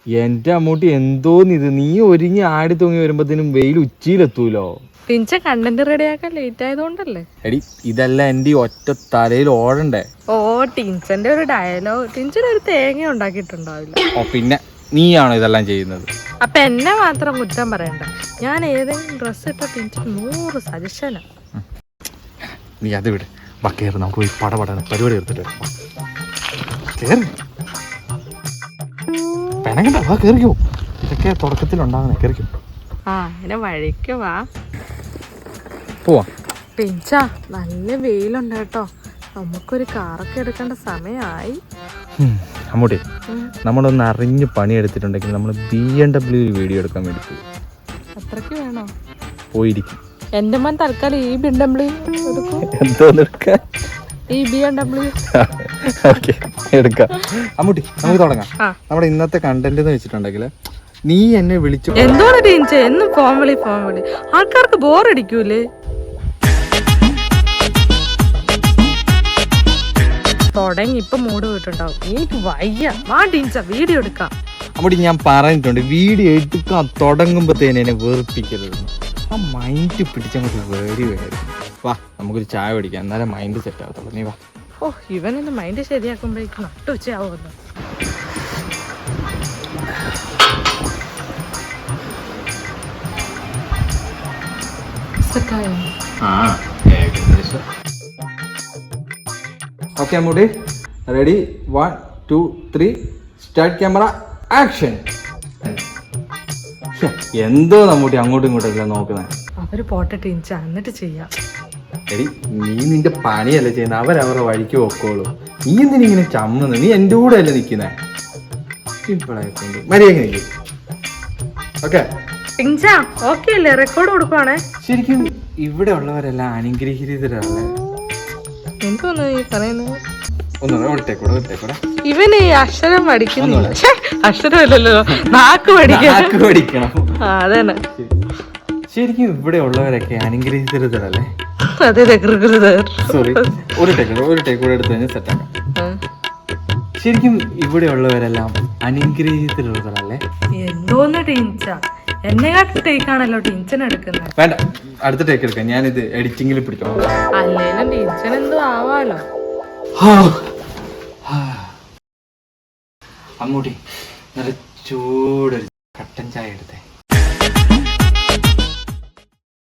എന്റെ അമ്മൂട്ടി എന്തോന്നിത്, നീ ഒരുങ്ങി ആടി തൂങ്ങി വരുമ്പോഴത്തേനും വെയിൽ ഉച്ചയിലെത്തൂലോ. ടിൻച കണ്ടന്റ് റെഡിയാക്കാൻ ലേറ്റ് ആയതുകൊണ്ടല്ലേ. എടി ഇതല്ല എന്റെ ഒറ്റ തലയിൽ ഓടണ്ടേ. ഓ ടിൻചന്റെ ഒരു ഡയലോഗ്, ടിൻചൻ ഒരു തേങ്ങ ഉണ്ടാക്കിയിട്ടുണ്ടാവില്ല. ഓ പിന്നെ നീയാണോ ഇതെല്ലാം ചെയ്യുന്നത്? അപ്പൊ എന്നെ മാത്രം കുറ്റം പറയണ്ട. ഞാൻ ഏതെങ്കിലും ഡ്രസ് ഇട്ട ടിൻചൻ 100 സജഷനാ. നീ അത് വിട്, വാ കേറ്, നമുക്ക് പോയി പടപടാണ് പരിപാടി എടുത്തിട്ട് കേറി. പെണങ്ങണ്ട, വാ കേറിക്കോ. ഇതൊക്കെ തുടക്കത്തിലുണ്ടാകുന്നേ, കേറിക്കോ. ആ എന്നെ വഴിക്ക് വാ. പോവാ. ടിൻച നല്ല വെയിലുണ്ട് കേട്ടോ, നമുക്കൊരു കാറൊക്കെ എടുക്കേണ്ട സമയമായി. അമ്മൂട്ടി, നമ്മളൊന്ന് അറിഞ്ഞ് പണിയെടുത്തിട്ടുണ്ടെങ്കിൽ നമ്മൾ BMW വീഡിയോ എടുക്കാൻ വേണ്ടി പോകും. അത്രക്ക് വേണോ? പോയിരിക്കും. എന്റെ മോൻ തൽക്കാലം ഈ BMW എന്തോന്നെടുക്കാൻ? ഈ BMW ഓക്കെ എടുക്കാം. അമ്മൂട്ടി നമുക്ക് തുടങ്ങാം. നമ്മുടെ ഇന്നത്തെ കണ്ടന്റ് എന്ന് വെച്ചിട്ടുണ്ടെങ്കിൽ, നീ എന്നെ വിളിച്ചു എന്തോന്ന് ടിൻച എന്നും ഫോൺ വിളി ആൾക്കാർക്ക് ബോറടിക്കൂലേ? തുടങ്ങി ഇപ്പൊ മൂഡ് പോയിട്ടുണ്ടാവും. എനിക്ക് വയ്യ, വാ ടിൻച വീഡിയോ എടുക്കാം. അമ്മൂട്ടി ഞാൻ പറഞ്ഞിട്ടുണ്ട്, വീഡിയോ എടുക്കാൻ തുടങ്ങുമ്പോഴത്തേനെ എന്നെ വെറുപ്പിക്കരുത്. ആ മൈൻഡ് പിടിച്ചങ്ങോട്ട് വരും. വാ നമുക്കൊരു ചായ പിടിക്കാം, എന്നാലും മൈൻഡ് സെറ്റ് ആകത്തുള്ളൂ. നീ വാ. ഓ ഇവനൊന്ന് മൈൻഡ് ശരിയാക്കുമ്പോഴേക്കും നട്ടുച്ചയാവുമല്ലോ. Okay Ammutty, ready? 1 2 3 start. Camera action. എന്തോ നമ്മൂട്ടി അങ്ങോട്ടും ഇങ്ങോട്ടും നോക്കുന്നത്. അവര് പോട്ടെ ടിൻച, എന്നിട്ട് ചെയ്യാം. എടി നീ നിന്റെ പണിയല്ല ചെയ്യുന്നത്, അവരവരുടെ വഴിക്ക് പോക്കോളൂ. നീ എന്തിനിങ്ങനെ ചമ്മുന്നത്? നീ എൻ്റെ കൂടെ അല്ലേ നിൽക്കുന്നേ. ഇപ്പോഴായിട്ടുണ്ട് മര്യാദ നിൽക്കും. ഓക്കെ ടിൻച ഓക്കെ അല്ലേ? റെക്കോർഡ് കൊടുക്കുവാണേ. ശരിക്കും ഇവിടെ ഉള്ളവരെല്ലാം അനുഗ്രഹീതരല്ലേ? എന്തോന്ന് ഈ പറയുന്നത്? ഇവന് ഈ അക്ഷരം പഠിക്കുന്നില്ല. അക്ഷരമല്ലല്ലോ, നാക്ക് പഠിക്കണം. അതന്നെ. ശരിക്കും ഇവിടെ ഉള്ളവരൊക്കെ അനുഗ്രഹീതരല്ലേ? അതെ. സോറി, ഒരു ടേക്ക് കൂടെ എടുത്ത് കഴിഞ്ഞാൽ സെറ്റാക്കാം. ശരിക്കും ഇവിടെ ഉള്ളവരെല്ലാം അനുഗ്രഹീതരല്ലേ? എന്തോന്ന് ടിൻച, എന്നെക്കാട്ട് ടേക്കാണല്ലോ ടിൻചൻ എടുക്കുന്നത്. വേണ്ട, അടുത്ത ടേക്ക് എടുക്കാം. ഞാനിത് എഡിറ്റിംഗിൽ പിടിക്കാം. അല്ലേലും ടിൻചൻ എന്തോ ആവാലോ. അങ്ങോട്ടേ നല്ല ചൂടൊരു കട്ടൻ ചായ എടുത്തേ.